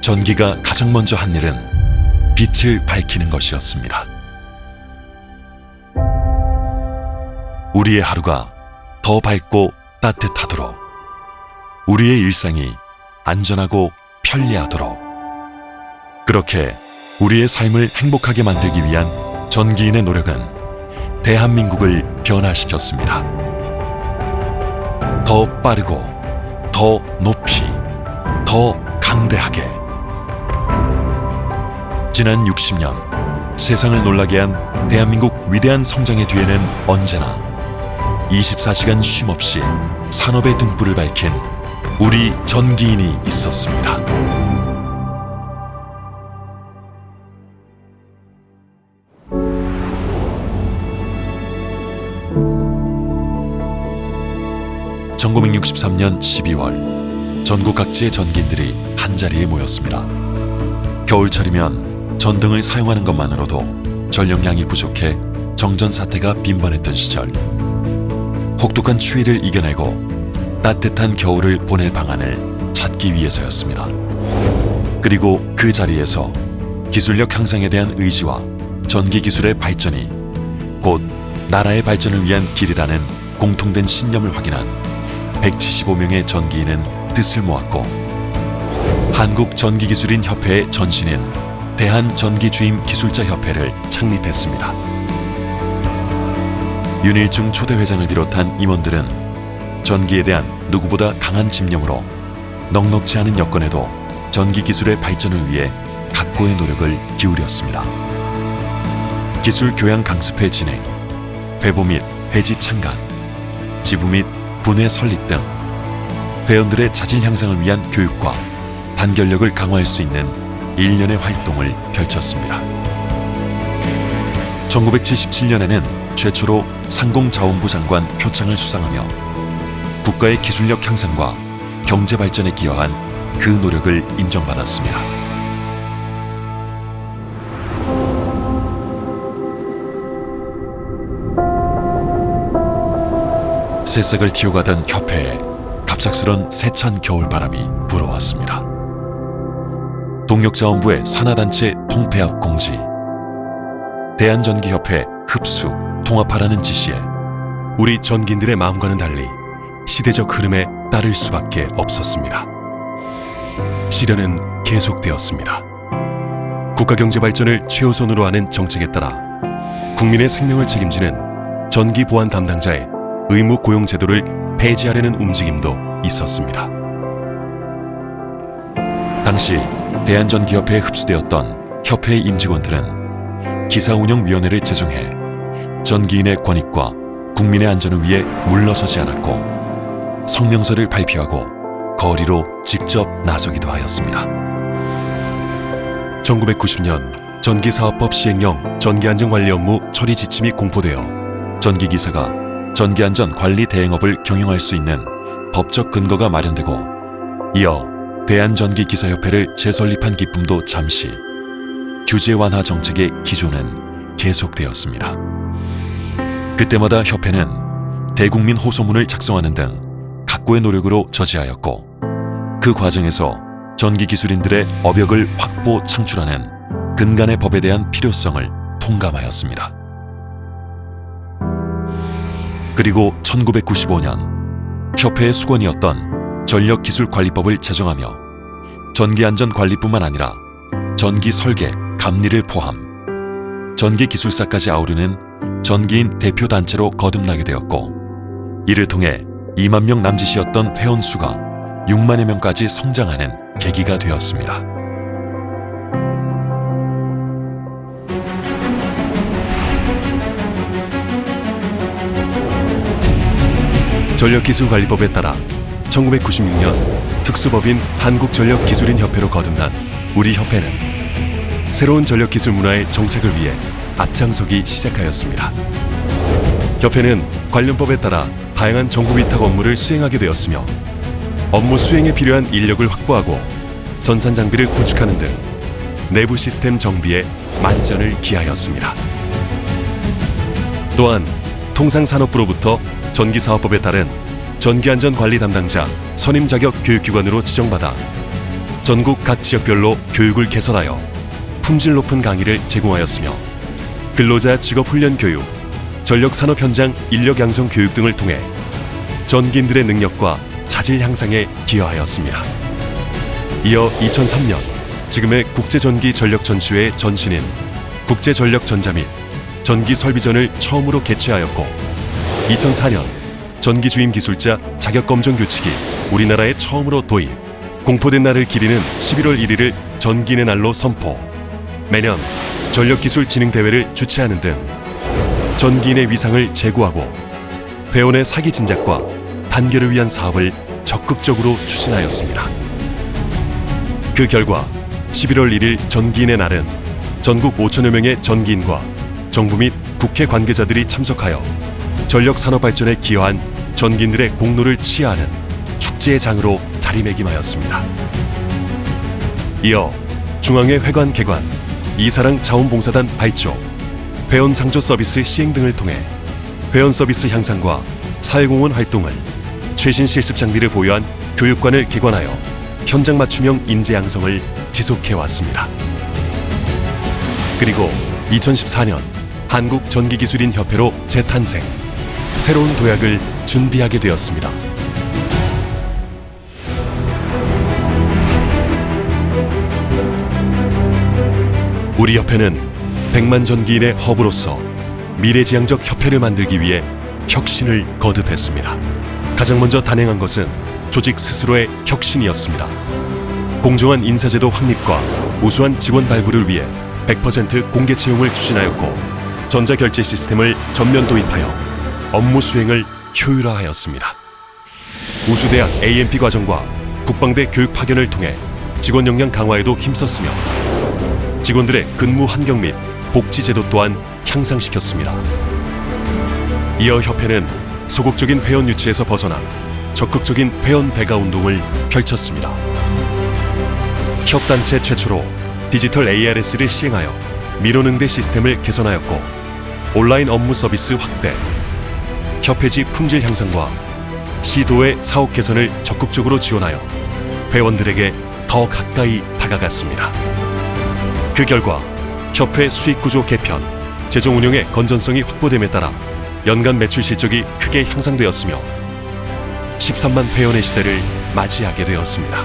전기가 가장 먼저 한 일은 빛을 밝히는 것이었습니다. 우리의 하루가 더 밝고 따뜻하도록, 우리의 일상이 안전하고 편리하도록, 그렇게 우리의 삶을 행복하게 만들기 위한 전기인의 노력은 대한민국을 변화시켰습니다. 더 빠르고, 더 높이, 더 강대하게. 지난 60년, 세상을 놀라게 한 대한민국 위대한 성장의 뒤에는 언제나 24시간 쉼없이 산업의 등불을 밝힌 우리 전기인이 있었습니다. (1963년 12월) 전국 각지의 전기인들이 한자리에 모였습니다. 겨울철이면 전등을 사용하는 것만으로도 전력량이 부족해 정전 사태가 빈번했던 시절, 혹독한 추위를 이겨내고 따뜻한 겨울을 보낼 방안을 찾기 위해서였습니다. 그리고 그 자리에서 기술력 향상에 대한 의지와 전기 기술의 발전이 곧 나라의 발전을 위한 길이라는 공통된 신념을 확인한 175명의 전기인은 뜻을 모았고 한국전기기술인협회의 전신인 대한전기주임기술자협회를 창립했습니다. 윤일중 초대 회장을 비롯한 임원들은 전기에 대한 누구보다 강한 집념으로 넉넉지 않은 여건에도 전기기술의 발전을 위해 각고의 노력을 기울였습니다. 기술 교양 강습회 진행, 회보 및 회지 참관, 지부 및 분회 설립 등 회원들의 자질 향상을 위한 교육과 단결력을 강화할 수 있는 일련의 활동을 펼쳤습니다. 1977년에는 최초로 상공자원부 장관 표창을 수상하며 국가의 기술력 향상과 경제 발전에 기여한 그 노력을 인정받았습니다. 새싹을 틔워가던 협회에 갑작스런 세찬 겨울바람이 불어왔습니다. 동력자원부의 산하단체 통폐합 공지, 대한전기협회 흡수, 통합하라는 지시에 우리 전기인들의 마음과는 달리 시대적 흐름에 따를 수밖에 없었습니다. 시련은 계속되었습니다. 국가경제 발전을 최우선으로 하는 정책에 따라 국민의 생명을 책임지는 전기보안 담당자의 의무 고용 제도를 폐지하려는 움직임도 있었습니다. 당시 대한전기협회에 흡수되었던 협회의 임직원들은 기사운영위원회를 제정해 전기인의 권익과 국민의 안전을 위해 물러서지 않았고 성명서를 발표하고 거리로 직접 나서기도 하였습니다. 1990년 전기사업법 시행령 전기안전관리 업무 처리 지침이 공포되어 전기기사가 전기안전관리 대행업을 경영할 수 있는 법적 근거가 마련되고, 이어 대한전기기사협회를 재설립한 기쁨도 잠시 규제 완화 정책의 기조는 계속되었습니다. 그때마다 협회는 대국민 호소문을 작성하는 등 각고의 노력으로 저지하였고, 그 과정에서 전기기술인들의 업역을 확보 창출하는 근간의 법에 대한 필요성을 통감하였습니다. 그리고 1995년 협회의 수건이었던 전력기술관리법을 제정하며 전기안전관리뿐만 아니라 전기설계, 감리를 포함 전기기술사까지 아우르는 전기인 대표단체로 거듭나게 되었고, 이를 통해 2만 명 남짓이었던 회원 수가 6만여 명까지 성장하는 계기가 되었습니다. 전력기술관리법에 따라 1996년 특수법인 한국전력기술인협회로 거듭난 우리 협회는 새로운 전력기술 문화의 정착을 위해 앞장서기 시작하였습니다. 협회는 관련법에 따라 다양한 정보위탁 업무를 수행하게 되었으며, 업무 수행에 필요한 인력을 확보하고 전산 장비를 구축하는 등 내부 시스템 정비에 만전을 기하였습니다. 또한 통상산업부로부터 전기사업법에 따른 전기안전관리 담당자 선임 자격 교육기관으로 지정받아 전국 각 지역별로 교육을 개설하여 품질 높은 강의를 제공하였으며 근로자 직업훈련 교육, 전력산업 현장 인력 양성 교육 등을 통해 전기인들의 능력과 자질 향상에 기여하였습니다. 이어 2003년 지금의 국제전기전력전시회의 전신인 국제전력전자 및 전기설비전을 처음으로 개최하였고 2004년 전기주임 기술자 자격검정 규칙이 우리나라에 처음으로 도입, 공포된 날을 기리는 11월 1일을 전기인의 날로 선포, 매년 전력기술진흥대회를 주최하는 등 전기인의 위상을 제고하고 회원의 사기 진작과 단결을 위한 사업을 적극적으로 추진하였습니다. 그 결과 11월 1일 전기인의 날은 전국 5천여 명의 전기인과 정부 및 국회 관계자들이 참석하여 전력 산업 발전에 기여한 전기인들의 공로를 치하하는 축제의 장으로 자리매김하였습니다. 이어 중앙회 회관 개관, 이사랑 자원봉사단 발족, 회원 상조 서비스 시행 등을 통해 회원 서비스 향상과 사회공헌 활동을 최신 실습 장비를 보유한 교육관을 개관하여 현장 맞춤형 인재 양성을 지속해 왔습니다. 그리고 2014년 한국전기기술인협회로 재탄생, 새로운 도약을 준비하게 되었습니다. 우리 협회는 100만 전기인의 허브로서 미래지향적 협회를 만들기 위해 혁신을 거듭했습니다. 가장 먼저 단행한 것은 조직 스스로의 혁신이었습니다. 공정한 인사제도 확립과 우수한 직원 발굴을 위해 100% 공개 채용을 추진하였고 전자결제 시스템을 전면 도입하여 업무 수행을 효율화하였습니다. 우수대학 AMP 과정과 국방대 교육 파견을 통해 직원 역량 강화에도 힘썼으며 직원들의 근무 환경 및 복지 제도 또한 향상시켰습니다. 이어 협회는 소극적인 회원 유치에서 벗어나 적극적인 회원 배가 운동을 펼쳤습니다. 협단체 최초로 디지털 ARS를 시행하여 민원응대 시스템을 개선하였고 온라인 업무 서비스 확대, 협회지 품질 향상과 시도의 사업 개선을 적극적으로 지원하여 회원들에게 더 가까이 다가갔습니다. 그 결과 협회 수익구조 개편, 재정 운영의 건전성이 확보됨에 따라 연간 매출 실적이 크게 향상되었으며 13만 회원의 시대를 맞이하게 되었습니다.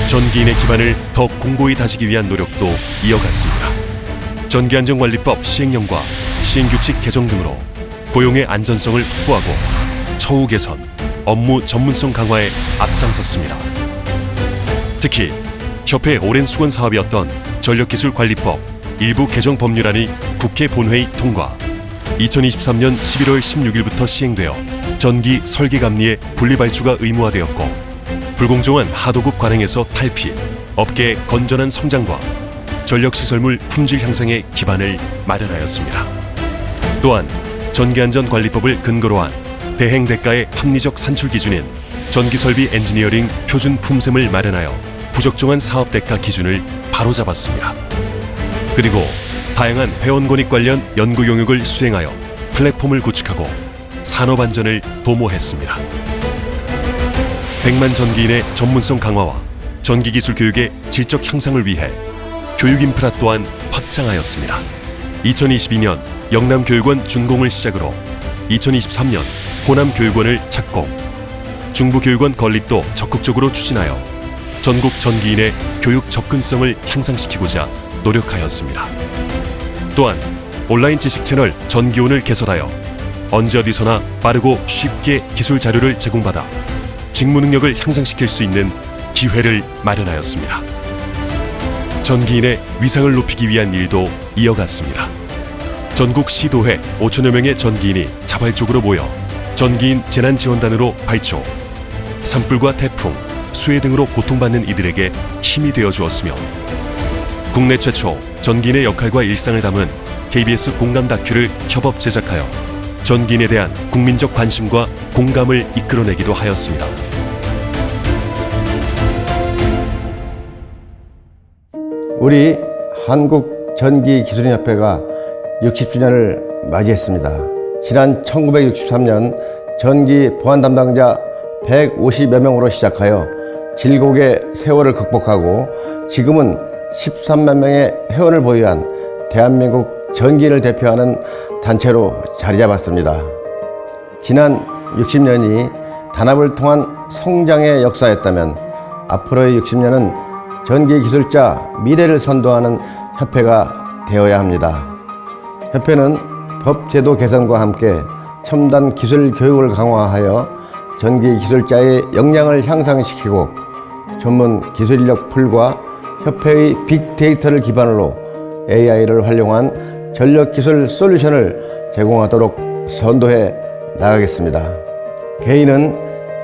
전기인의 기반을 더 공고히 다지기 위한 노력도 이어갔습니다. 전기안전관리법 시행령과 시행규칙 개정 등으로 고용의 안전성을 확보하고 처우 개선, 업무 전문성 강화에 앞장섰습니다. 특히 협회의 오랜 수건 사업이었던 전력기술관리법 일부 개정 법률안이 국회 본회의 통과, 2023년 11월 16일부터 시행되어 전기 설계감리의 분리발주가 의무화되었고 불공정한 하도급 관행에서 탈피, 업계의 건전한 성장과 전력시설물 품질 향상의 기반을 마련하였습니다. 또한 전기안전관리법을 근거로 한 대행대가의 합리적 산출 기준인 전기설비 엔지니어링 표준 품셈을 마련하여 부적정한 사업대가 기준을 바로잡았습니다. 그리고 다양한 회원 권익 관련 연구 용역을 수행하여 플랫폼을 구축하고 산업안전을 도모했습니다. 100만 전기인의 전문성 강화와 전기기술 교육의 질적 향상을 위해 교육 인프라 또한 확장하였습니다. 2022년 영남교육원 준공을 시작으로 2023년 호남교육원을 착공, 중부교육원 건립도 적극적으로 추진하여 전국 전기인의 교육 접근성을 향상시키고자 노력하였습니다. 또한 온라인 지식 채널 전기온을 개설하여 언제 어디서나 빠르고 쉽게 기술 자료를 제공받아 직무 능력을 향상시킬 수 있는 기회를 마련하였습니다. 전기인의 위상을 높이기 위한 일도 이어갔습니다. 전국 시도회 5천여 명의 전기인이 자발적으로 모여 전기인 재난지원단으로 발초, 산불과 태풍, 수해 등으로 고통받는 이들에게 힘이 되어 주었으며 국내 최초 전기인의 역할과 일상을 담은 KBS 공감 다큐를 협업 제작하여 전기인에 대한 국민적 관심과 공감을 이끌어내기도 하였습니다. 우리 한국전기기술인협회가 60주년을 맞이했습니다. 지난 1963년 전기 보안 담당자 150여 명으로 시작하여 질곡의 세월을 극복하고 지금은 13만 명의 회원을 보유한 대한민국 전기인을 대표하는 단체로 자리 잡았습니다. 지난 60년이 단합을 통한 성장의 역사였다면 앞으로의 60년은 전기기술자 미래를 선도하는 협회가 되어야 합니다. 협회는 법 제도 개선과 함께 첨단 기술 교육을 강화하여 전기기술자의 역량을 향상시키고 전문 기술 인력 풀과 협회의 빅데이터를 기반으로 AI를 활용한 전력기술 솔루션을 제공하도록 선도해 나가겠습니다. 개인은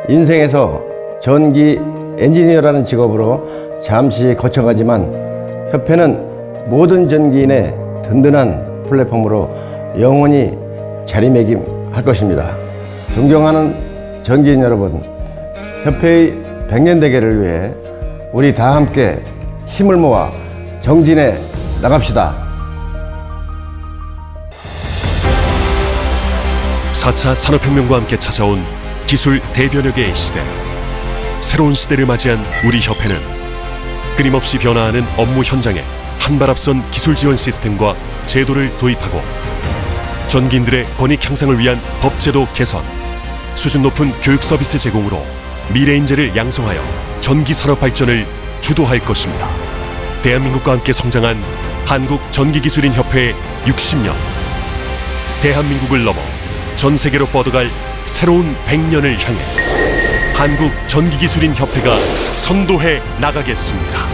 인생에서 전기 엔지니어라는 직업으로 잠시 거쳐가지만 협회는 모든 전기인의 든든한 플랫폼으로 영원히 자리매김할 것입니다. 존경하는 전기인 여러분, 협회의 100년 대계를 위해 우리 다 함께 힘을 모아 정진해 나갑시다. 4차 산업혁명과 함께 찾아온 기술 대변혁의 시대. 새로운 시대를 맞이한 우리 협회는 끊임없이 변화하는 업무 현장에 한 발 앞선 기술 지원 시스템과 제도를 도입하고 전기인들의 권익 향상을 위한 법제도 개선, 수준 높은 교육 서비스 제공으로 미래 인재를 양성하여 전기 산업 발전을 주도할 것입니다. 대한민국과 함께 성장한 한국전기기술인협회의 60년, 대한민국을 넘어 전 세계로 뻗어갈 새로운 100년을 향해 한국전기기술인협회가 선도해 나가겠습니다.